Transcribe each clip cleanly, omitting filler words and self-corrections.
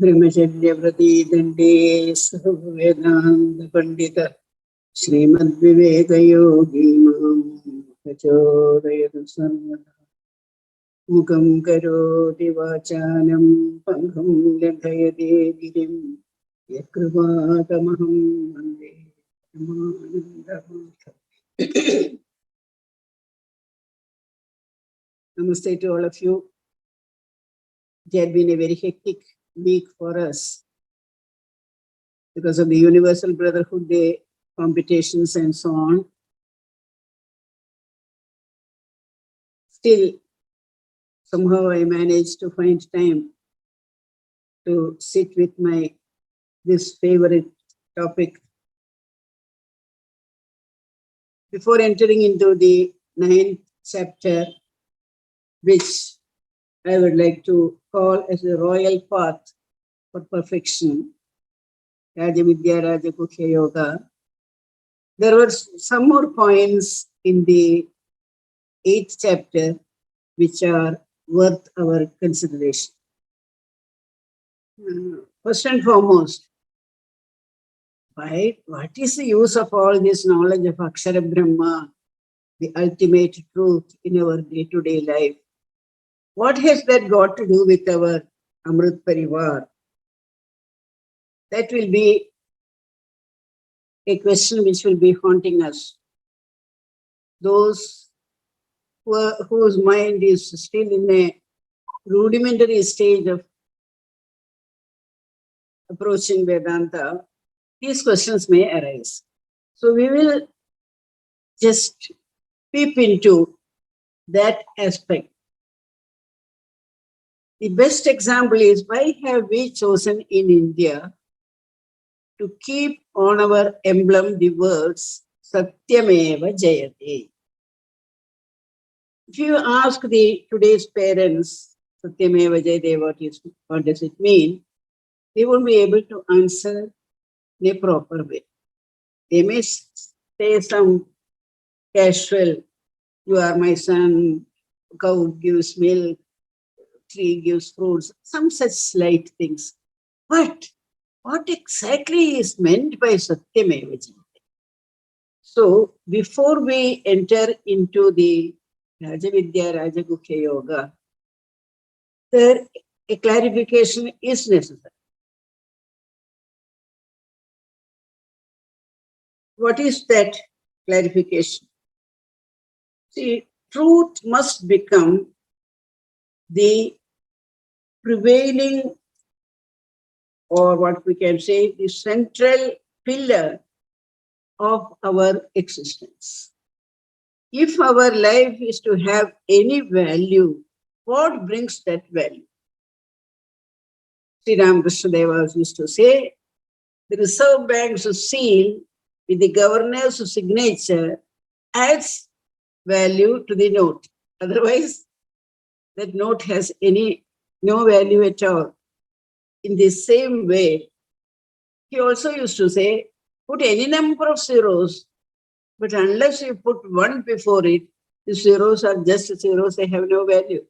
ब्रह्मचर्यव्रती दंडे वेदांत पंडित श्रीमद्विवेकयोगी मां प्रचोदयतु सर्वदा मुखं करोति वाचालं पङ्गुं लङ्घयते गिरिं यत्कृपातमहं वन्दे परमानन्दमाधवम्. Namaste to all of you. It had been a very hectic week for us because of the Universal Brotherhood Day competitions and so on. Still, somehow I managed to find time to sit with this favorite topic. Before entering into the 9th chapter, which I would like to call as a royal path for perfection, Rajavidya Rajakukhya Yoga, there were some more points in the 8th chapter which are worth our consideration. First and foremost, what is the use of all this knowledge of Akshara Brahma, the ultimate truth in our day-to-day life? What has that got to do with our Amrit parivar? That will be a question which will be haunting us. Those whose mind is still in a rudimentary stage of approaching Vedanta, these questions may arise. So we will just peep into that aspect. The best example is, why have we chosen in India to keep on our emblem the words Satyameva Jayate? If you ask today's parents, Satyameva Jayate, what does it mean? They won't be able to answer in a proper way. They may say some casual, you are my son, cow gives milk, tree gives fruits, some such slight things. But what exactly is meant by Satyameva Jayate? So before we enter into the Rajavidya Rajakukhya Yoga, there a clarification is necessary. What is that clarification? See, truth must become the prevailing, or what we can say, the central pillar of our existence. If our life is to have any value, what brings that value? Sri Ramakrishna Deva used to say, the Reserve Bank's seal with the governor's signature adds value to the note. Otherwise, that note has no value at all. In the same way, he also used to say, put any number of zeros, but unless you put one before it, the zeros are just zeros, they have no value.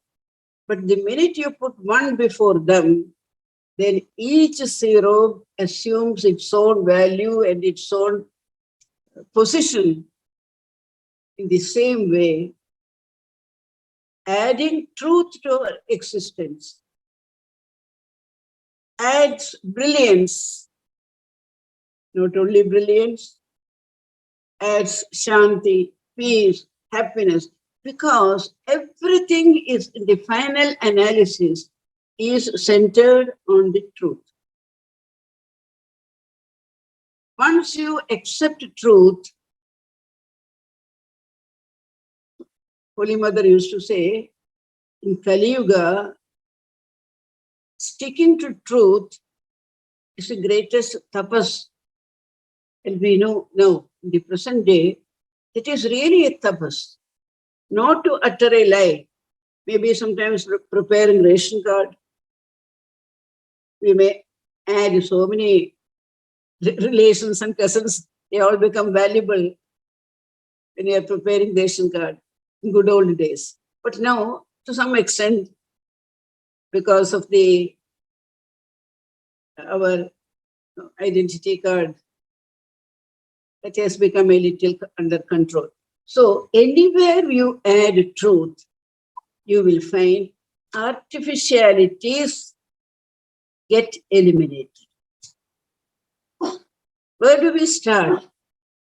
But the minute you put one before them, then each zero assumes its own value and its own position. In the same way, adding truth to our existence adds brilliance. Not only brilliance, adds shanti, peace, happiness, because everything is, in the final analysis, is centered on the truth. Once you accept truth, Holy Mother used to say, in Kali Yuga, sticking to truth is the greatest tapas. And we know now, in the present day, it is really a tapas, not to utter a lie. Maybe sometimes preparing ration card, we may add so many relations and cousins, they all become valuable when you are preparing ration card in good old days. But now, to some extent, because of the our identity card, that has become a little under control. So anywhere you add truth, you will find artificialities get eliminated. Where do we start?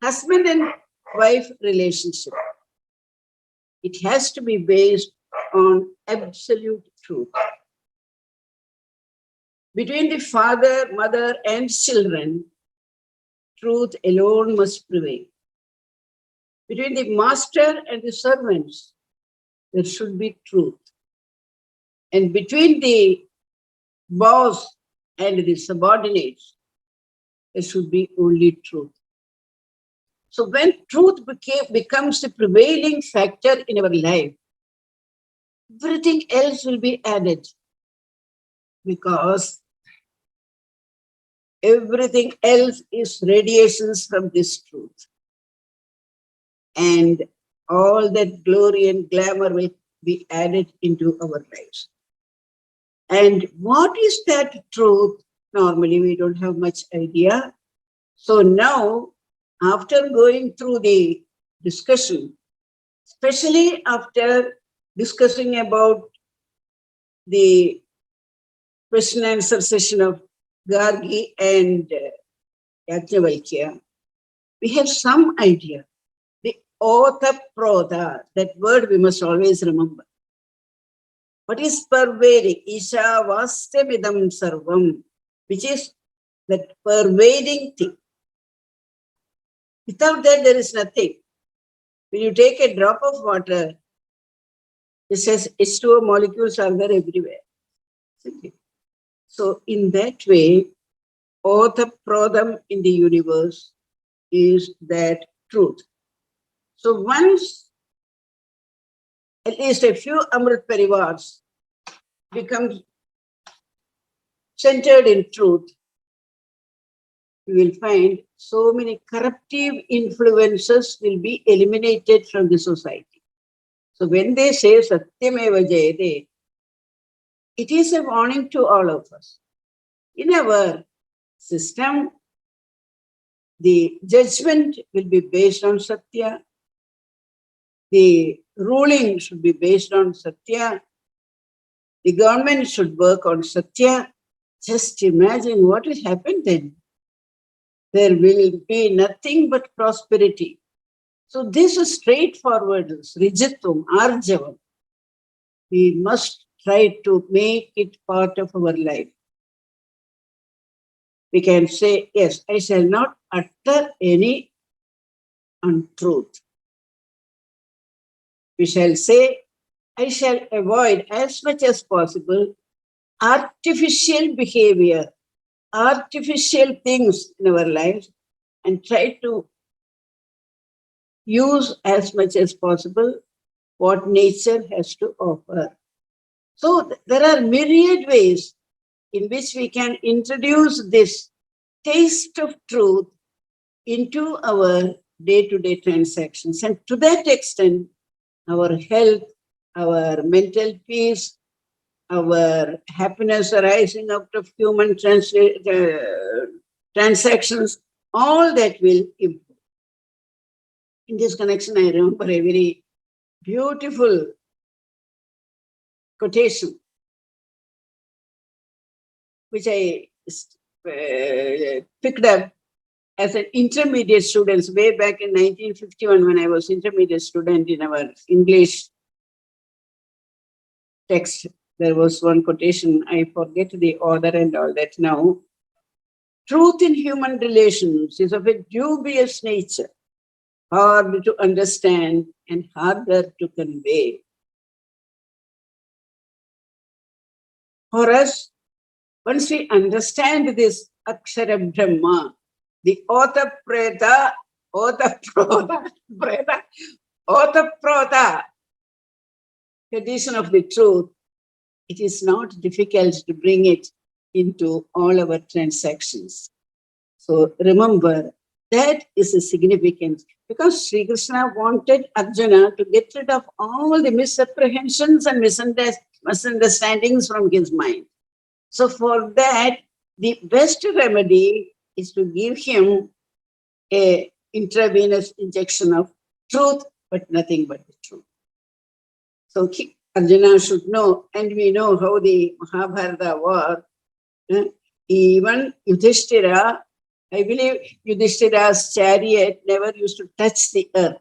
Husband and wife relationship. It has to be based on absolute truth. Between the father, mother, and children, truth alone must prevail. Between the master and the servants, there should be truth. And between the boss and the subordinates, there should be only truth. So when truth becomes the prevailing factor in our life, everything else will be added, because everything else is radiations from this truth. And all that glory and glamour will be added into our lives. And what is that truth? Normally, we don't have much idea. So now, after going through the discussion, especially after discussing about the question and answer session of Gargi and Yajnavalkya, we have some idea. The Otaproda, that word we must always remember. What is pervading? Isha Vastamidam Sarvam, which is that pervading thing. Without that, there is nothing. When you take a drop of water, it says H2O molecules are there everywhere. So in that way, Othaprodam in the universe is that truth. So once at least a few Amrit parivars become centered in truth, you will find so many corruptive influences will be eliminated from the society. So when they say Satyameva Jayate, it is a warning to all of us. In our system, the judgment will be based on Satya. The ruling should be based on Satya. The government should work on Satya. Just imagine what will happen then. There will be nothing but prosperity. So this is straightforward, Rijitum, Arjavam. We must try to make it part of our life. We can say, yes, I shall not utter any untruth. We shall say, I shall avoid as much as possible artificial behavior, artificial things in our lives, and try to use as much as possible what nature has to offer. So there are myriad ways in which we can introduce this taste of truth into our day-to-day transactions. And to that extent, our health, our mental peace, our happiness arising out of human transactions, all that will improve. In this connection, I remember a very beautiful quotation, which I picked up as an intermediate student way back in 1951 when I was intermediate student in our English text. There was one quotation, I forget the order and all that now. Truth in human relations is of a dubious nature, hard to understand and harder to convey. For us, once we understand this Akshara Brahma, the Otapreda, tradition of the truth, it is not difficult to bring it into all our transactions. So remember, that is a significance, because Sri Krishna wanted Arjuna to get rid of all the misapprehensions and misunderstandings from his mind. So for that, the best remedy is to give him a intravenous injection of truth, but nothing but the truth. So Arjuna should know, and we know how the Mahabharata war, even Yudhishthira, I believe Yudhishthira's chariot never used to touch the earth.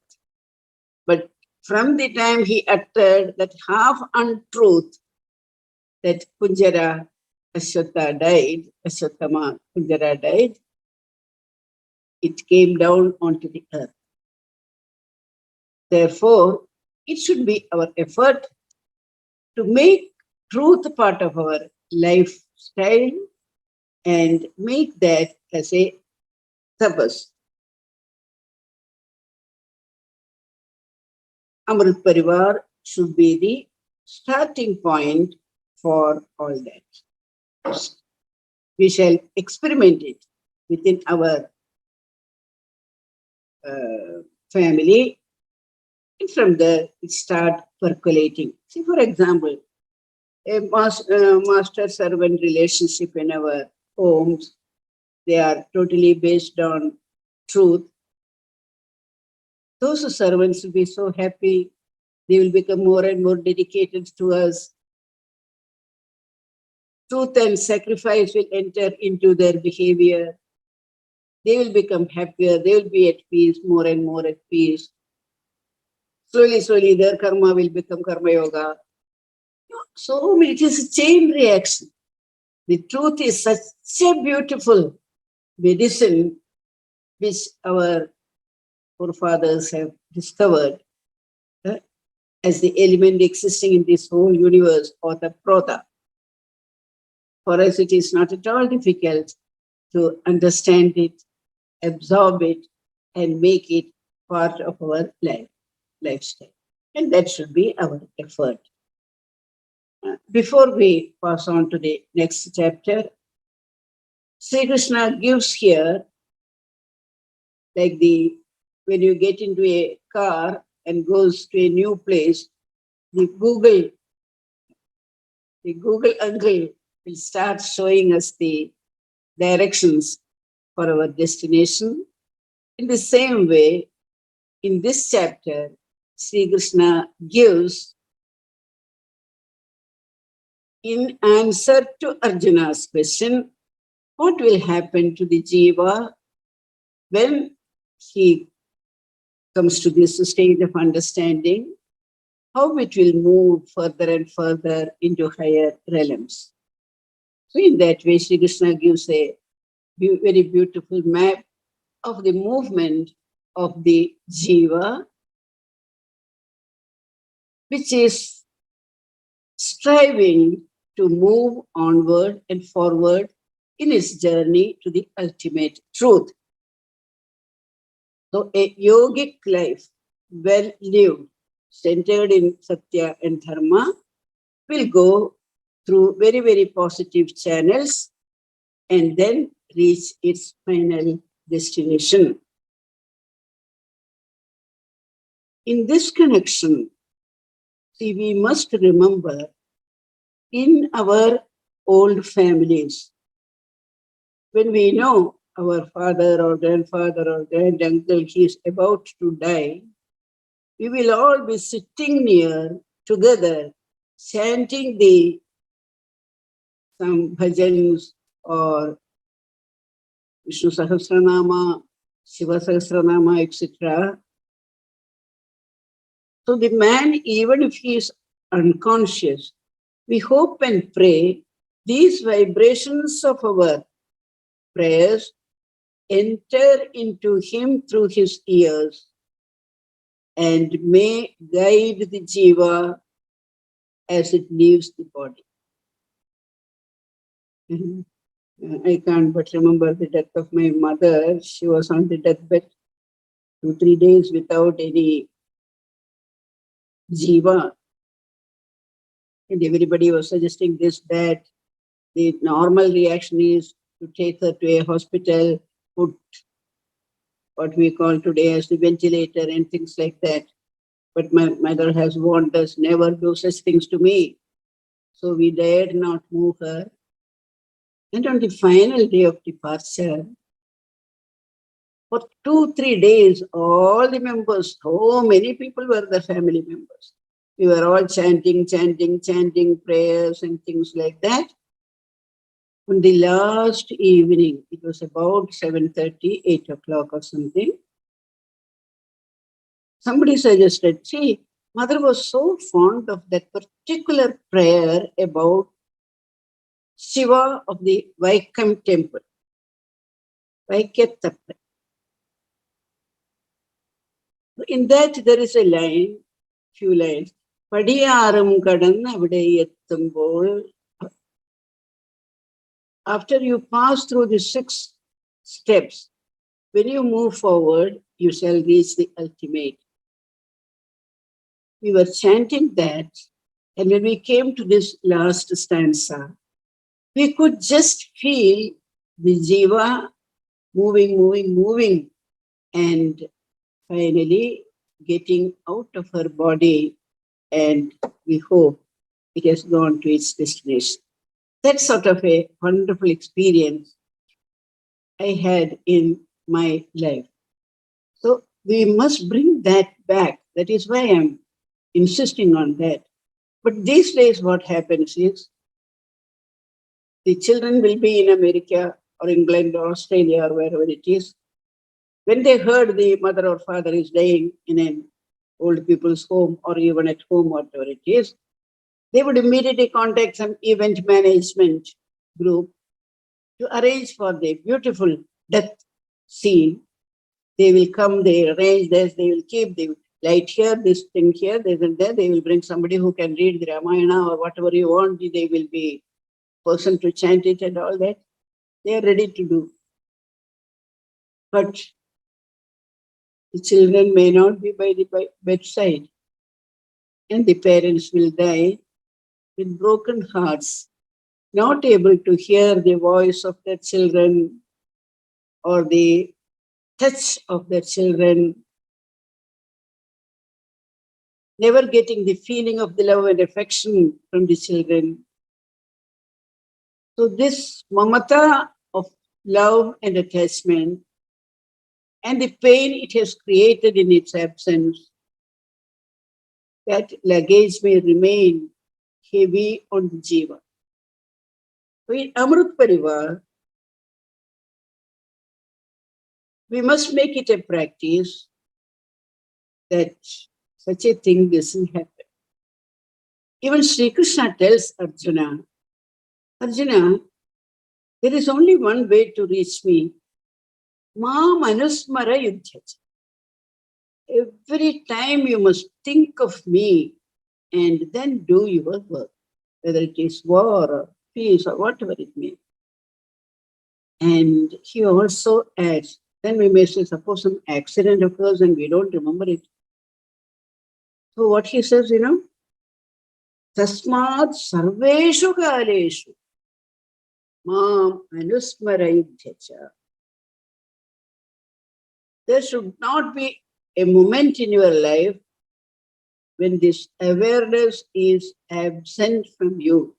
But from the time he uttered that half untruth that Kunjara Ashwatthama died, it came down onto the earth. Therefore, it should be our effort to make truth part of our lifestyle and make that as a tapas. Amrit Parivar should be the starting point for all that. We shall experiment it within our family, and from there it start percolating. See, for example, a master-servant relationship in our homes, they are totally based on truth. Those servants will be so happy. They will become more and more dedicated to us. Truth and sacrifice will enter into their behavior. They will become happier. They will be at peace, more and more at peace. Slowly, slowly, their karma will become karma yoga. So it is a chain reaction. The truth is such a beautiful medicine which our forefathers have discovered as the element existing in this whole universe, or the prota. For us, it is not at all difficult to understand it, absorb it, and make it part of our lifestyle. And that should be our effort. Before we pass on to the next chapter, Sri Krishna gives here, like when you get into a car and goes to a new place, the Google uncle will start showing us the directions for our destination. In the same way, in this chapter, Sri Krishna gives, in answer to Arjuna's question, what will happen to the jiva when he comes to this stage of understanding, how it will move further and further into higher realms. So in that way, Sri Krishna gives a very beautiful map of the movement of the jiva, which is striving to move onward and forward in its journey to the ultimate truth. So a yogic life, well lived, centered in Satya and Dharma, will go through very, very positive channels and then reach its final destination. In this connection, see, we must remember, in our old families, when we know our father or grandfather or granduncle, he is about to die, we will all be sitting near together, chanting some bhajans or Vishnu Sahasranama, Shiva Sahasranama, etc. So the man, even if he is unconscious, we hope and pray these vibrations of our prayers enter into him through his ears and may guide the jiva as it leaves the body. I can't but remember the death of my mother. She was on the deathbed 2-3 days without any jiva. And everybody was suggesting this, that. The normal reaction is to take her to a hospital, put what we call today as the ventilator and things like that. But my mother has warned us, never do such things to me. So we dared not move her. And on the final day of departure, for 2-3 days, all the members, so many people were the family members. We were all chanting prayers and things like that. On the last evening, it was about 7:30, 8 o'clock or something, somebody suggested, see, mother was so fond of that particular prayer about Shiva of the Vaikam temple, Vaikattappa. In that, there is a line, few lines. Padiyaram kadan avide ettumbol. After you pass through the 6 steps, when you move forward, you shall reach the ultimate. We were chanting that, and when we came to this last stanza, we could just feel the jiva moving, and finally getting out of her body, and we hope it has gone to its destination. That's sort of a wonderful experience I had in my life. So we must bring that back. That is why I'm insisting on that. But these days, what happens is the children will be in America or England or Australia or wherever it is. When they heard the mother or father is dying in an old people's home or even at home, whatever it is, they would immediately contact some event management group to arrange for the beautiful death scene. They will come, they arrange this, they will keep the light here, this thing here, this and there. They will bring somebody who can read the Ramayana or whatever you want. They will be person to chant it and all that. They are ready to do. But the children may not be by the bedside, and the parents will die with broken hearts, not able to hear the voice of their children or the touch of their children, never getting the feeling of the love and affection from the children. So this mamata of love and attachment and the pain it has created in its absence, that luggage may remain heavy on the jiva. So in Amrit Parivar, we must make it a practice that such a thing doesn't happen. Even Sri Krishna tells Arjuna, Arjuna, there is only one way to reach me. Ma manusmara yudhyacha. Every time you must think of me and then do your work, whether it is war or peace or whatever it may be. And he also adds, then we may say, suppose some accident occurs and we don't remember it. So what he says, Tasmat sarveshu kaleshu mam anusmarayudhyacha. There should not be a moment in your life when this awareness is absent from you.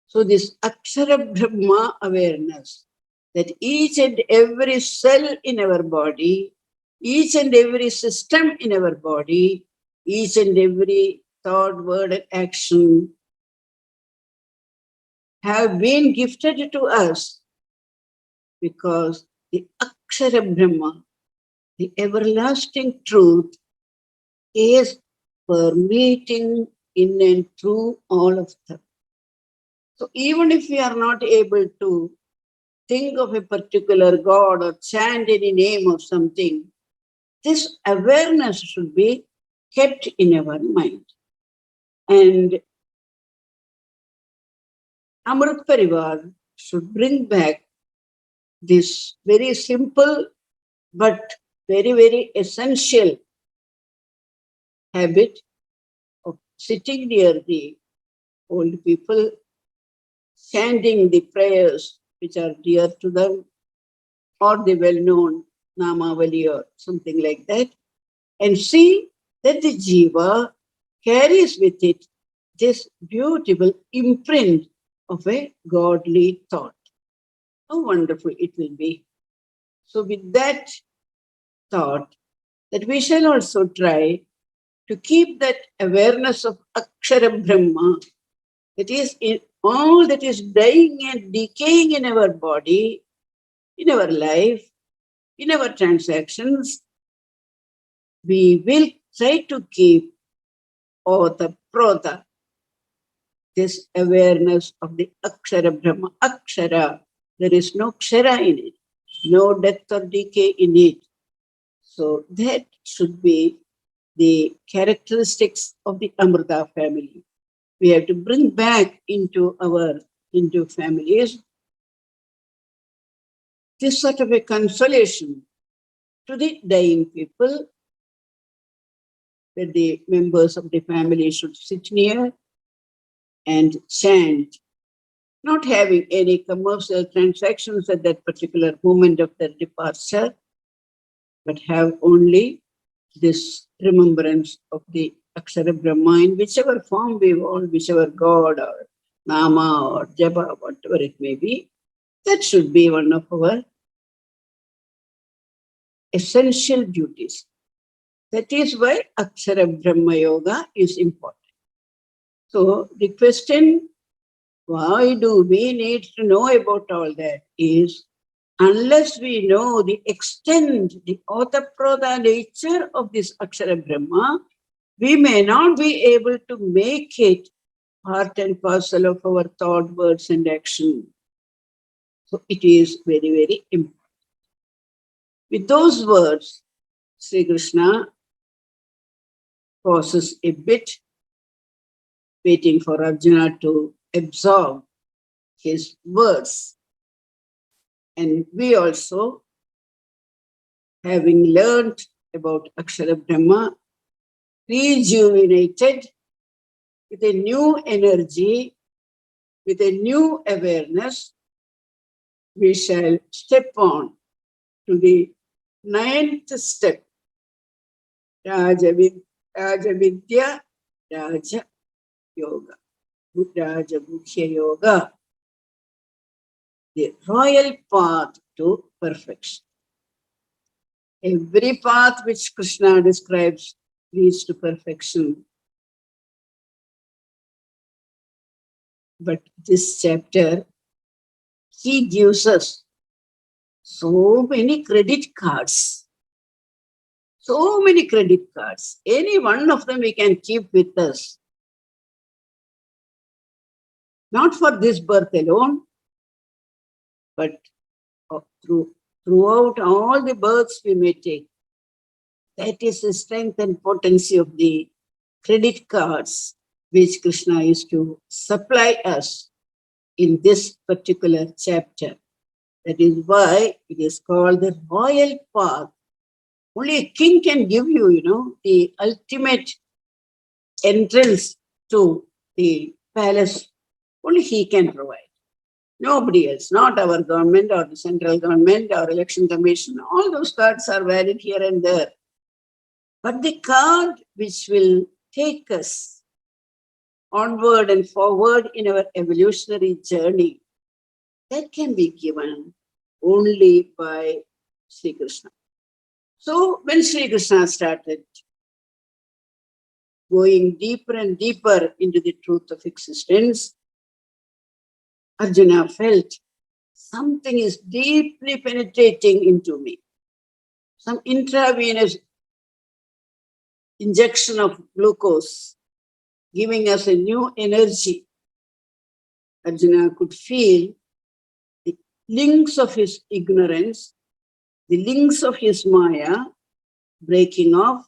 So this Akshara Brahma awareness, that each and every cell in our body, each and every system in our body, each and every thought, word, and action have been gifted to us because the Akshara Brahma, the everlasting truth, is permeating in and through all of them. So even if we are not able to think of a particular God or chant any name of something, this awareness should be kept in our mind. And Amrit Parivar should bring back this very simple but very, very essential habit of sitting near the old people, chanting the prayers which are dear to them, or the well-known Namavali or something like that, and see that the jiva carries with it this beautiful imprint of a godly thought. how wonderful it will be. So with that thought, that we shall also try to keep that awareness of Akshara Brahma, that is in all that is dying and decaying in our body, in our life, in our transactions, we will try to keep Ota Prota, this awareness of the Akshara Brahma. Akshara, there is no Kshara in it, no death or decay in it. So that should be the characteristics of the Amritha family. We have to bring back into our Hindu families this sort of a consolation to the dying people, that the members of the family should sit near and chant, not having any commercial transactions at that particular moment of their departure, but have only this remembrance of the Akshara Brahma in whichever form we want, whichever God or Nama or Japa, whatever it may be. That should be one of our essential duties. That is why Akshara Brahma Yoga is important. So the question, why do we need to know about all that, is unless we know the extent, the Otaproda nature of this Akshara Brahma, we may not be able to make it part and parcel of our thought, words, and action. So it is very, very important. With those words, Sri Krishna pauses a bit, waiting for Arjuna to absorb his words. And we also, having learned about Akshara Brahma, rejuvenated with a new energy, with a new awareness, we shall step on to the 9th step, Rajavidya Raja Yoga, Raja Mukhya Yoga, the royal path to perfection. Every path which Krishna describes leads to perfection. But this chapter, he gives us so many credit cards. So many credit cards. Any one of them we can keep with us. Not for this birth alone, but throughout all the births we may take. That is the strength and potency of the credit cards which Krishna is to supply us in this particular chapter. That is why it is called the royal path. Only a king can give you, the ultimate entrance to the palace. Only he can provide. Nobody else, not our government or the central government or election commission. All those cards are valid here and there. But the card which will take us onward and forward in our evolutionary journey, that can be given only by Sri Krishna. So when Sri Krishna started going deeper and deeper into the truth of existence, Arjuna felt something is deeply penetrating into me. Some intravenous injection of glucose, giving us a new energy. Arjuna could feel the links of his ignorance, the links of his Maya breaking off,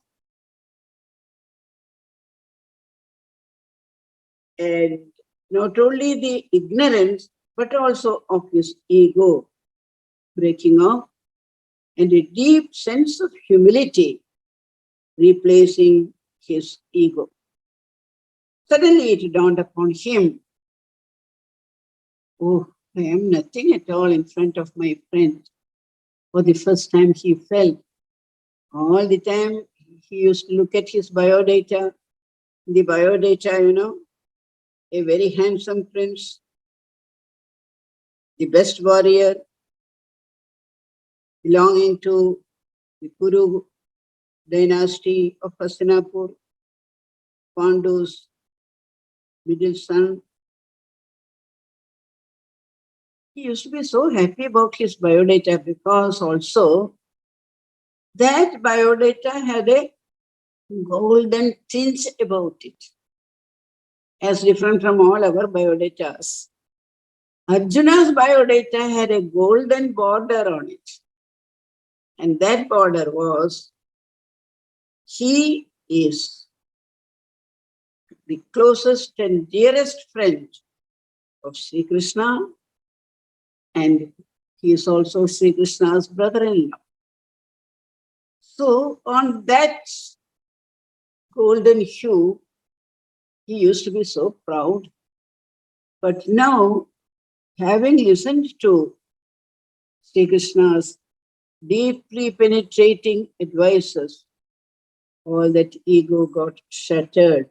and not only the ignorance, but also of his ego breaking off, and a deep sense of humility replacing his ego. Suddenly it dawned upon him, oh, I am nothing at all in front of my friend. For the first time he felt, all the time he used to look at his biodata. The biodata, a very handsome prince, the best warrior, belonging to the Kuru dynasty of Hastinapur, Pandu's middle son. He used to be so happy about his biodata because also that biodata had a golden tinge about it, as different from all our biodatas. Arjuna's biodata had a golden border on it. And that border was, he is the closest and dearest friend of Sri Krishna, and he is also Sri Krishna's brother-in-law. So on that golden hue, he used to be so proud. But now, having listened to Sri Krishna's deeply penetrating advices, all that ego got shattered.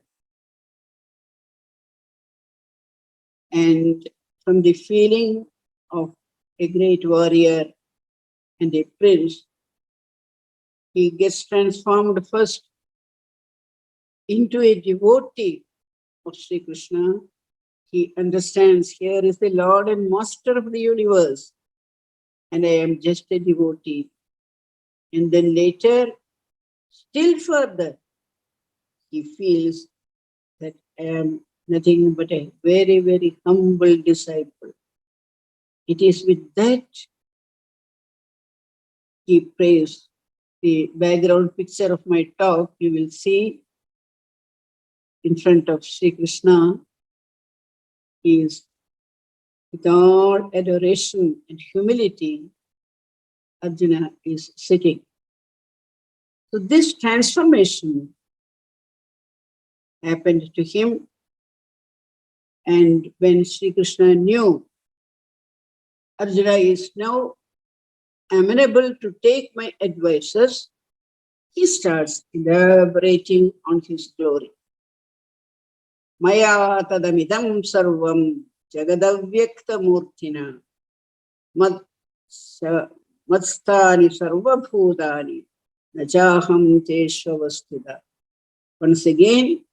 And from the feeling of a great warrior and a prince, he gets transformed first into a devotee of Sri Krishna. He understands, here is the Lord and Master of the universe, and I am just a devotee. And then later, still further, he feels that I am nothing but a very, very humble disciple. It is with that he prays. The background picture of my talk, you will see in front of Sri Krishna, he is with all adoration and humility, Arjuna is sitting. So this transformation happened to him, and when Sri Krishna knew Arjuna is now amenable to take my advices, he starts elaborating on his glory. Maya tadamidam sarvam jagadavyakta murtina matstani sarvabhutani nachaham teshvavastita. Once again,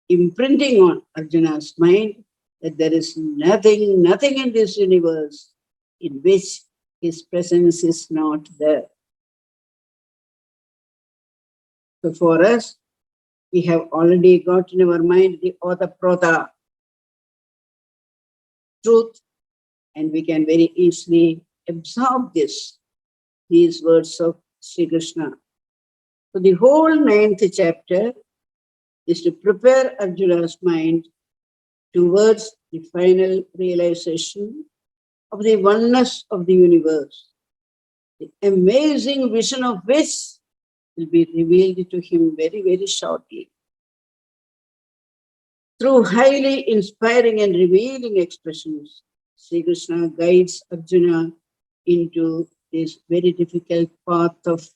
imprinting on Arjuna's mind that there is nothing in this universe in which his presence is not there. So for us, we have already got in our mind the Otaprota truth, and we can very easily absorb these words of Sri Krishna. So the whole 9th chapter is to prepare Arjuna's mind towards the final realization of the oneness of the universe, the amazing vision of which will be revealed to him very, very shortly. Through highly inspiring and revealing expressions, Sri Krishna guides Arjuna into this very difficult path of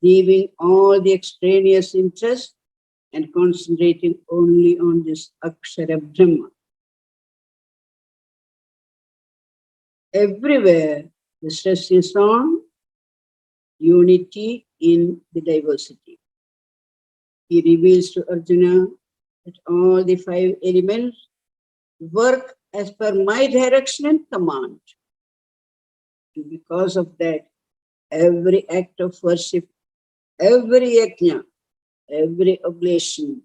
leaving all the extraneous interests and concentrating only on this Akshara Brahma. Everywhere the stress is on unity in the diversity. He reveals to Arjuna that all the 5 elements work as per my direction and command. And because of that, every act of worship, every yajna, every oblation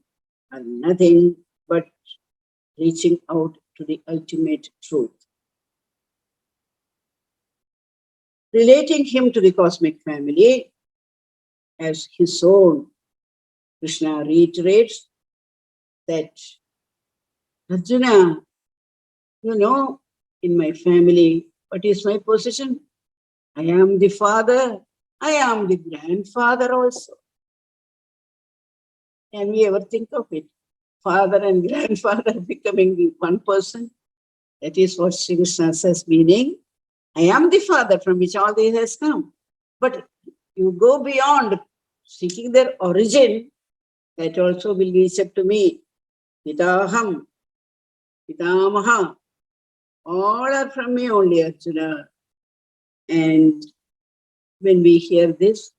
are nothing but reaching out to the ultimate truth. Relating him to the cosmic family as his own, Krishna reiterates that, Arjuna, you know, in my family, what is my position? I am the father, I am the grandfather also. Can we ever think of it? Father and grandfather becoming the one person? That is what Sri Krishna says, meaning, I am the father from which all this has come. But you go beyond seeking their origin, that also will reach up to me. Pitaham, Pitamaha, all are from me only, Arjuna. And When we hear this,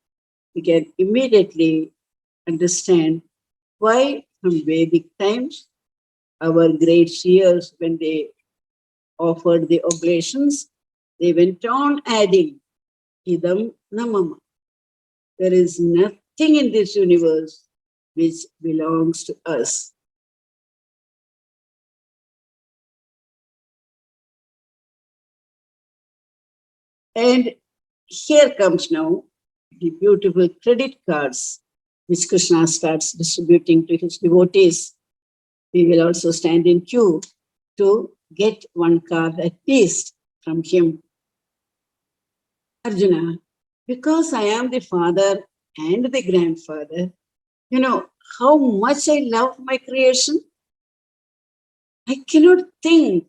we can immediately understand why from Vedic times, our great seers, when they offered the oblations, they went on adding, idam namama. There is nothing in this universe which belongs to us. And here comes now the beautiful credit cards which Krishna starts distributing to his devotees. We will also stand in queue to get one card at least from him. Arjuna, because I am the father and the grandfather, you know how much I love my creation. I cannot think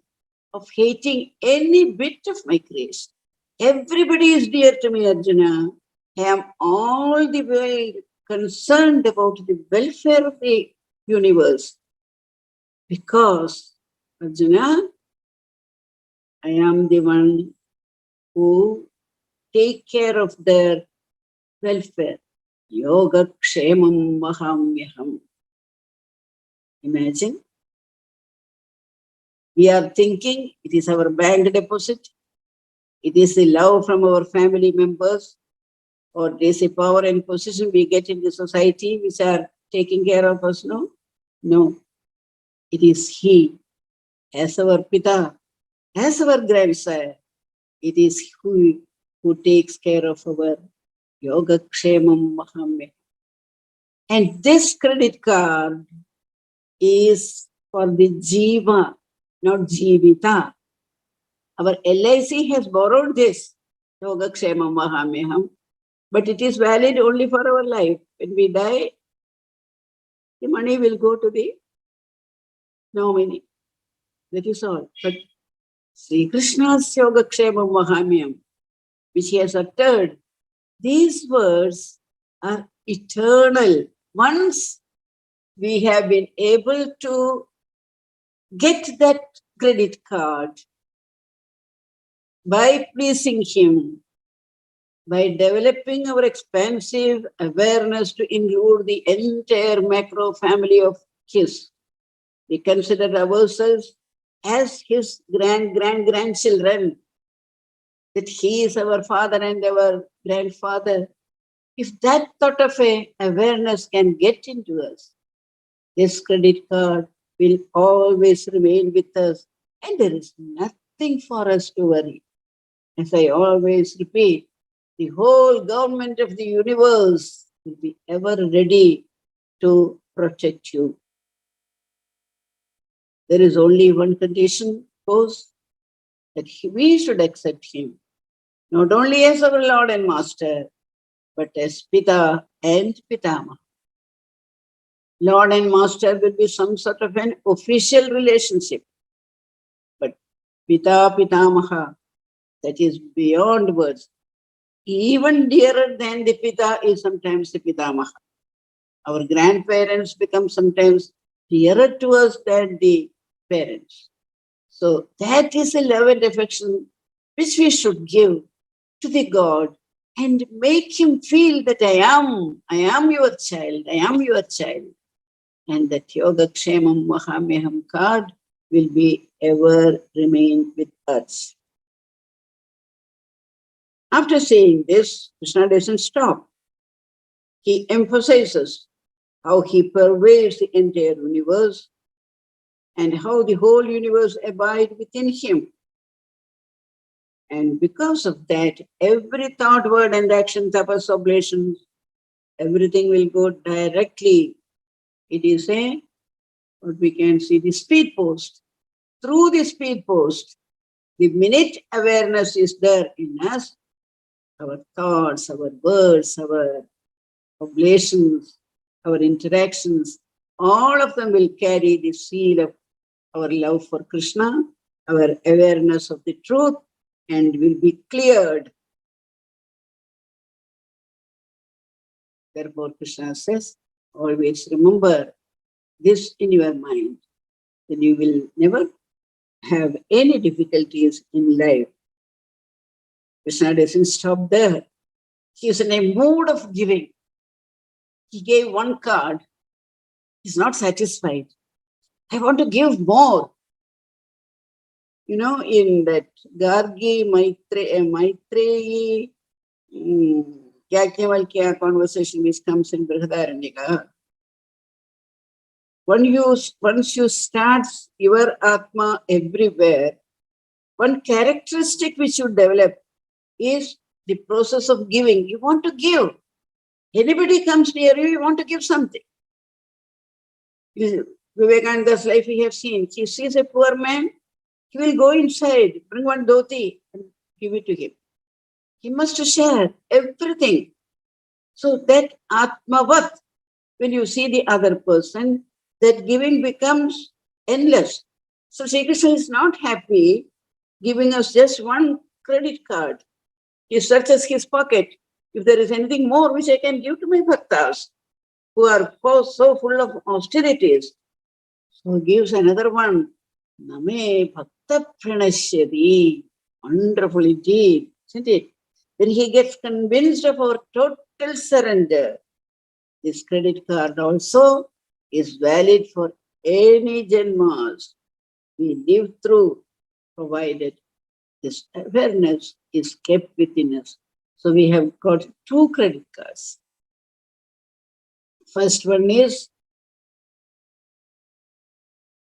of hating any bit of my creation. Everybody is dear to me, Arjuna. I am all the way concerned about the welfare of the universe. Because, Arjuna, I am the one who take care of their welfare. Yoga kshemam mahamyaham. Imagine, we are thinking it is our bank deposit, it is the love from our family members, or it is a power and position we get in the society which are taking care of us. No, no. It is He, as our Pita, as our grandsire. It is who takes care of our Yoga Kshemam Mahamya. And this credit card is for the Jiva, not Jivita. Our LIC has borrowed this Yoga Kshemam Mahamyaham, but it is valid only for our life. When we die, the money will go to the nominee. That is all. But Sri Krishna's Yoga Kshemam Mahamyam, which he has uttered, these words are eternal. Once we have been able to get that credit card by pleasing him, by developing our expansive awareness to include the entire macro family of his, we consider ourselves as his grandchildren, that he is our father and our grandfather. If that sort of a awareness can get into us, this credit card will always remain with us, and there is nothing for us to worry. As I always repeat, the whole government of the universe will be ever ready to protect you. There is only one condition, suppose, that we should accept him, not only as our Lord and Master, but as Pita and Pitama. Lord and Master will be some sort of an official relationship, but Pita Pitamaha, that is beyond words. Even dearer than the Pita is sometimes the Pitamaha. Our grandparents become sometimes dearer to us than the parents. So that is a love and affection which we should give to the God and make him feel that I am your child, I am your child. And that Yoga Kshemam Mahamyaham card will be ever remain with us. After saying this, Krishna doesn't stop. He emphasizes how he pervades the entire universe and how the whole universe abides within him. And because of that, every thought, word, and action, tapas, oblations, everything will go directly. It is what we can see, the speed post. Through the speed post, the minute awareness is there in us, our thoughts, our words, our oblations, our interactions, all of them will carry the seal of our love for Krishna, our awareness of the truth, and will be cleared. Therefore, Krishna says, always remember this in your mind, then you will never have any difficulties in life. Krishna doesn't stop there. He is in a mood of giving. He gave one card. He's not satisfied. I want to give more. You know, in that Gargi Maitreyi Yakyavalkya conversation which comes in Brihadaranyaka, once you start your Atma everywhere, one characteristic which you develop is the process of giving. You want to give. Anybody comes near you, you want to give something. Vivekananda's life we have seen. He sees a poor man, he will go inside, bring one dhoti and give it to him. He must share everything. So that Atmavat, when you see the other person, that giving becomes endless. So Sri Krishna is not happy giving us just one credit card. He searches his pocket. If there is anything more which I can give to my bhaktas, who are so full of austerities, so he gives another one. Name bhakta pranashyati. Wonderful indeed, isn't it? When he gets convinced of our total surrender, this credit card also is valid for any janmas we live through, provided this awareness is kept within us. So we have got two credit cards. First one is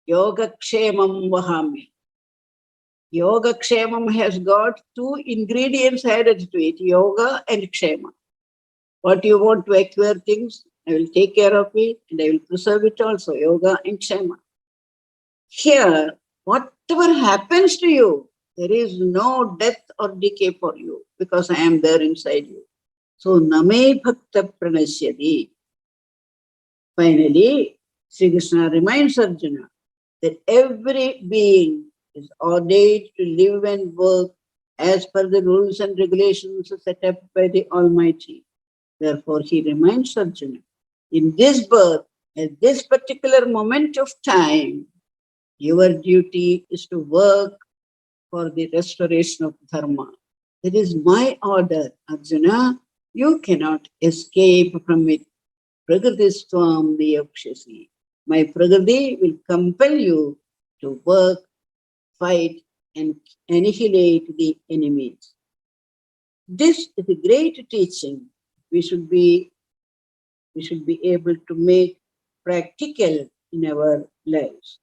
Yoga Kshemam Vahami. Yoga Kshemam has got two ingredients added to it, Yoga and Kshema. What you want to acquire things, I will take care of it and I will preserve it also, Yoga and Kshema. Here, whatever happens to you, there is no death or decay for you because I am there inside you. So, Name Bhakta Pranashyati. Finally, Sri Krishna reminds Arjuna that every being is ordained to live and work as per the rules and regulations set up by the Almighty. Therefore, he reminds Arjuna, in this birth, at this particular moment of time, your duty is to work for the restoration of dharma. That is my order, Arjuna. You cannot escape from it. Pragadiswam Diyakshasi. My Pragati will compel you to work, fight, and annihilate the enemies. This is a great teaching. We should be able to make practical in our lives.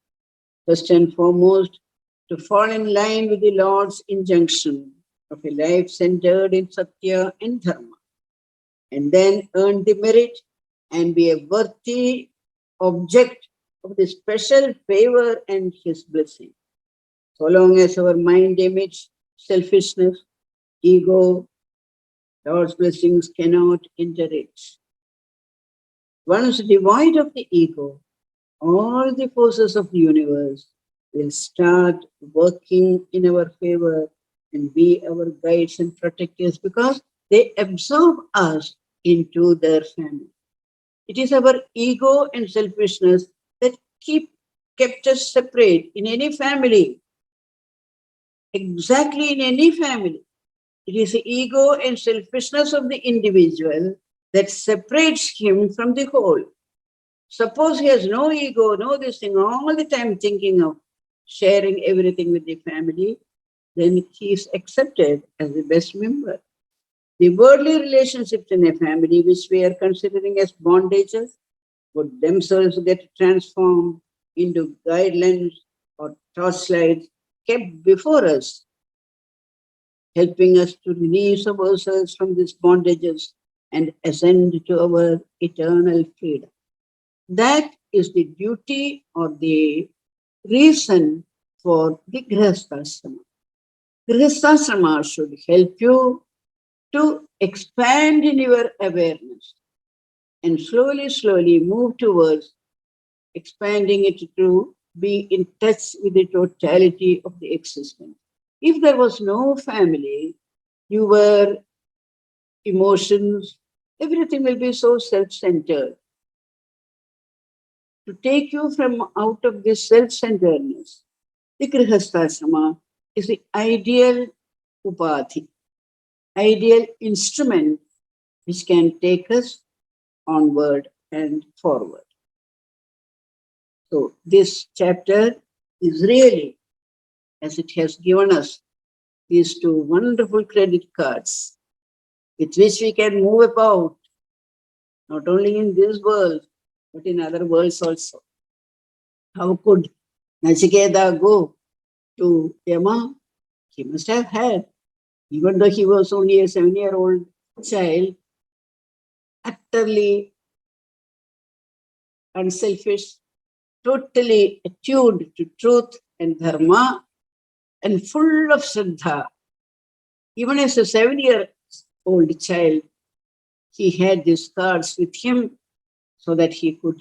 First and foremost, to fall in line with the Lord's injunction of a life centered in Satya and Dharma, and then earn the merit and be a worthy object of the special favor and his blessing. So long as our mind emits selfishness, ego, Lord's blessings cannot enter it. Once devoid of the ego, all the forces of the universe will start working in our favor and be our guides and protectors because they absorb us into their family. It is our ego and selfishness that kept us separate in any family. Exactly in any family. It is the ego and selfishness of the individual that separates him from the whole. Suppose he has no ego, no this thing, all the time thinking of sharing everything with the family, then he is accepted as the best member. The worldly relationships in a family, which we are considering as bondages, would themselves get transformed into guidelines or torchlights kept before us, helping us to release ourselves from these bondages and ascend to our eternal freedom. That is the duty or the reason for the Grihasthasrama. Grihasthasrama should help you to expand in your awareness and slowly move towards expanding it to be in touch with the totality of the existence. If there was no family, your emotions, everything will be so self-centered. To take you from out of this self-centeredness, the Grihasthasrama is the ideal upadhi, ideal instrument which can take us onward and forward. So this chapter is really, as it has given us these two wonderful credit cards with which we can move about, not only in this world, but in other worlds also. How could Nachiketa go to Yama? He must have had, even though he was only a 7-year-old child, utterly unselfish, totally attuned to truth and dharma, and full of Shraddha. Even as a 7-year-old child, he had these cards with him so that he could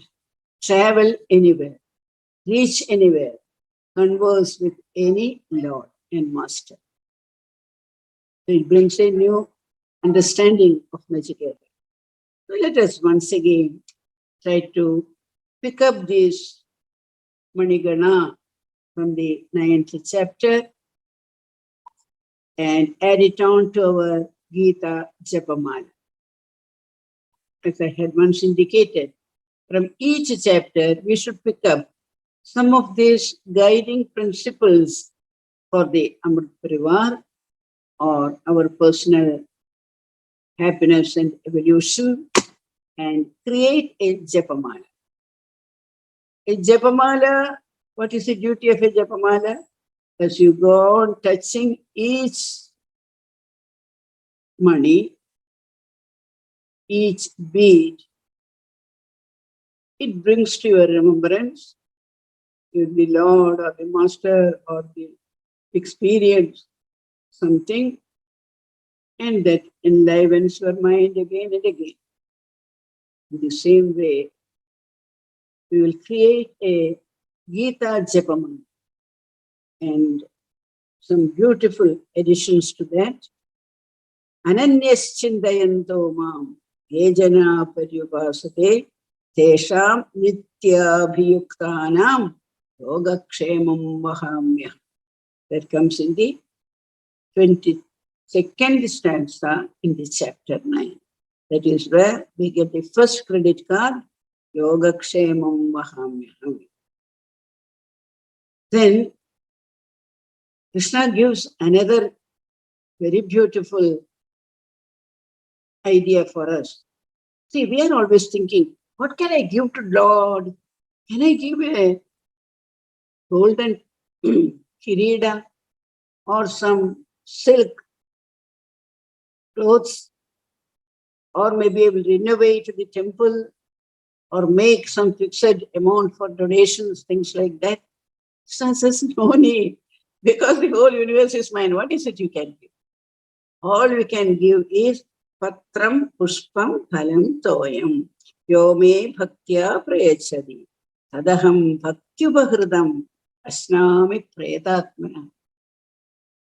travel anywhere, reach anywhere, converse with any Lord and Master. So it brings a new understanding of Nachiketa. So let us once again try to pick up this Manigana from the 9th chapter and add it on to our Gita Japamala. As I had once indicated, from each chapter we should pick up some of these guiding principles for the Amrit Parivar or our personal happiness and evolution, and create a Japamala. A Japamala, what is the duty of a Japamala? As you go on touching each money, each bead, it brings to your remembrance the Lord or the Master or the experience something, and that enlivens your mind again and again. In the same way, we will create a Gita Japamala and some beautiful additions to that. Ananyas chindayanto mam yejana paryupasate tesham nityabhiyuktanam yogakshemam vahamya. That comes in the 22nd stanza in the chapter 9. That is where we get the first credit card, Yogakshemam Vahamyaham. Then Krishna gives another very beautiful idea for us. See, we are always thinking, what can I give to Lord? Can I give a golden kirida or some silk clothes? Or maybe I will renovate the temple or make some fixed amount for donations, things like that. Krishna says, no need, because the whole universe is mine. What is it you can give? All we can give is Patram Pushpam Phalam Toyam Yome Bhaktya Prayachadi Tadaham Bhaktubahridam Asnami Pretatmana.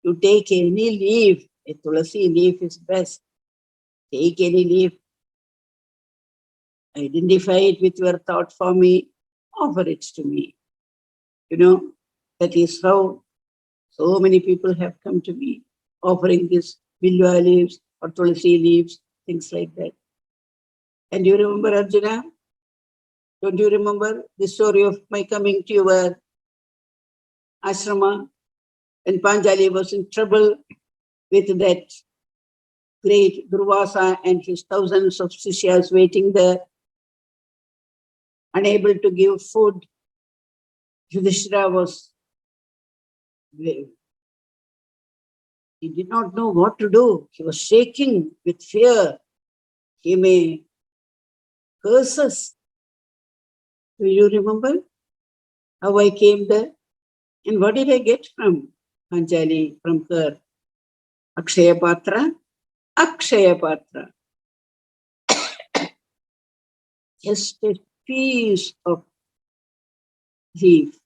You take any leaf, a tulasi leaf is best. Take any leaf, identify it with your thought for me, offer it to me. You know, that is how so many people have come to me, offering these bilwa leaves or tulsi leaves, things like that. And you remember Arjuna? Don't you remember the story of my coming to your ashrama? When Panjali was in trouble with that great Durvasa and his thousands of Sishyas waiting there, unable to give food. Yudhishthira was, he did not know what to do. He was shaking with fear. He may curse us. Do you remember how I came there? And what did I get from Panjali, from her? Akshaya Patra. Akshaya Patra. Just a piece of leaf.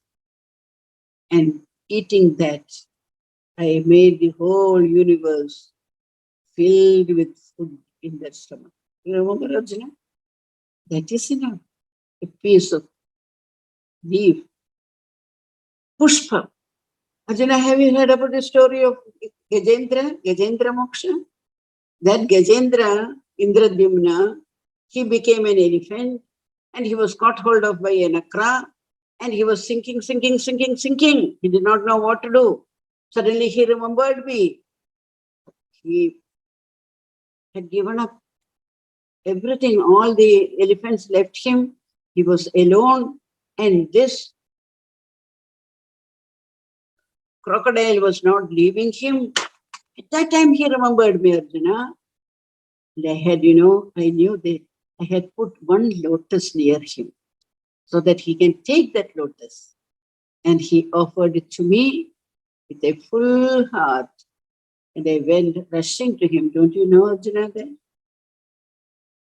And eating that, I made the whole universe filled with food in their stomach. You remember, Arjuna? That is enough. A piece of leaf. Pushpa. Arjuna, have you heard about the story of Gajendra? Gajendra Moksha? That Gajendra Indradyumna, he became an elephant and he was caught hold of by an akra and he was sinking. He did not know what to do. Suddenly he remembered me. He had given up everything. All the elephants left him. He was alone and this crocodile was not leaving him. At that time he remembered me, Arjuna. And I had, I knew that I had put one lotus near him so that he can take that lotus. And he offered it to me with a full heart. And I went rushing to him. Don't you know, Arjuna, that?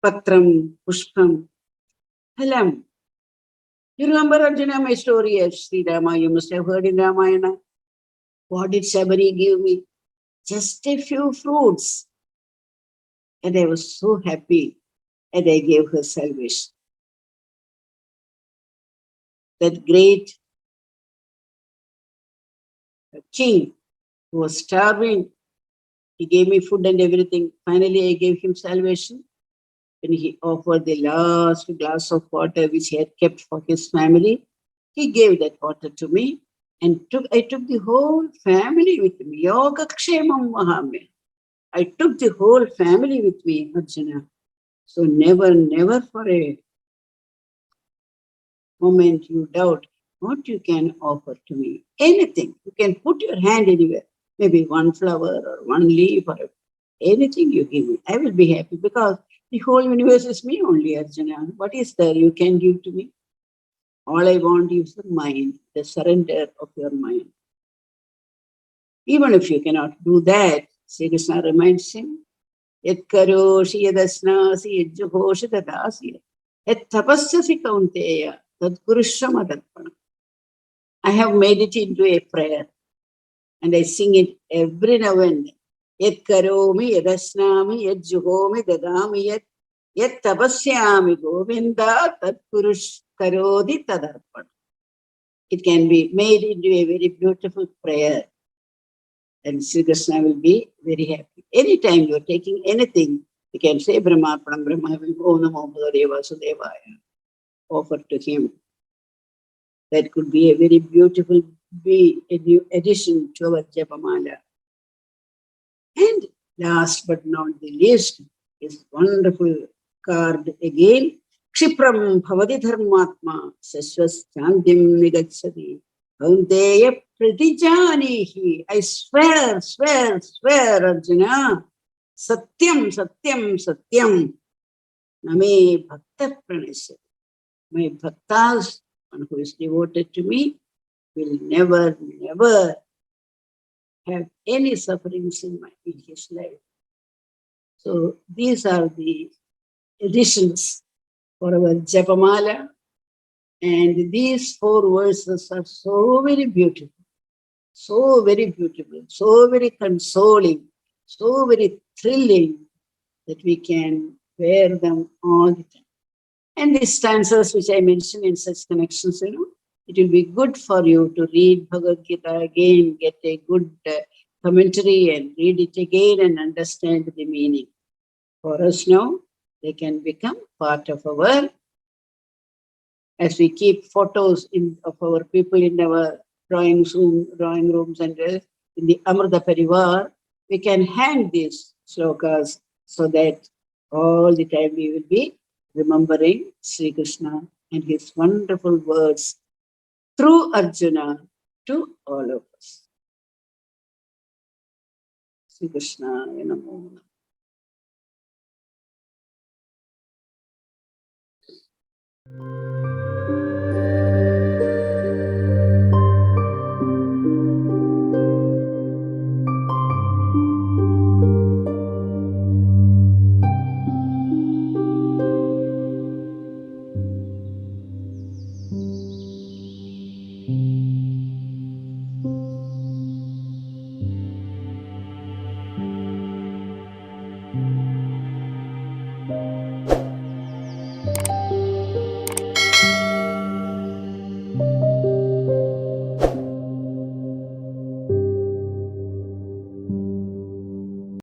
Patram, Pushpam, Phalam. You remember, Arjuna, my story of Sri Rama? You must have heard in Ramayana. What did Sabari give me? Just a few fruits. And I was so happy. And I gave her salvation. That great king who was starving, he gave me food and everything. Finally, I gave him salvation. When he offered the last glass of water which he had kept for his family, he gave that water to me and I took the whole family with me. Yoga kshemam mahamya. I took the whole family with me, Arjuna. So never for a moment you doubt what you can offer to me. Anything. You can put your hand anywhere. Maybe one flower or one leaf or anything you give me. I will be happy because the whole universe is me only, Arjuna. What is there you can give to me? All I want is the mind, the surrender of your mind. Even if you cannot do that, Sri Krishna reminds him, Yat karoshi yadasnasi yajjuhoshi dadasi yat tapasyasi kaunteya tad kurushama darpana. I have made it into a prayer and I sing it every now and then. Yat karomi yadasnami yajjuhomi dadami yat tapasyami govinda tad kurush karodi tadarpana. It can be made into a very beautiful prayer. And Sri Krishna will be very happy. Anytime you are taking anything, you can say Brahmarpanam, Brahma will go Namo Bhagavate Vasudevaya. Offer to him. That could be a very beautiful, be a new addition to our Japamala. And last but not the least, is wonderful card again. Kshipram bhavati dharmatma sasvas chantim nigachati. Kaunteya pratijanihi. I swear, Arjuna. Satyam. Name bhakta pranasya. My bhaktas, one who is devoted to me, will never have any sufferings in his life. So these are the additions for our Japamala. And these 4 verses are so very beautiful, so very consoling, so very thrilling that we can wear them all the time. And these stanzas which I mentioned in such connections, it will be good for you to read Bhagavad Gita again, get a good commentary and read it again and understand the meaning. For us now, they can become part of our, as we keep photos of our people in our drawing rooms and in the Amritha parivar, we can hang these slokas so that all the time we will be remembering Sri Krishna and his wonderful words through Arjuna to all of us. Sri Krishna, Namo.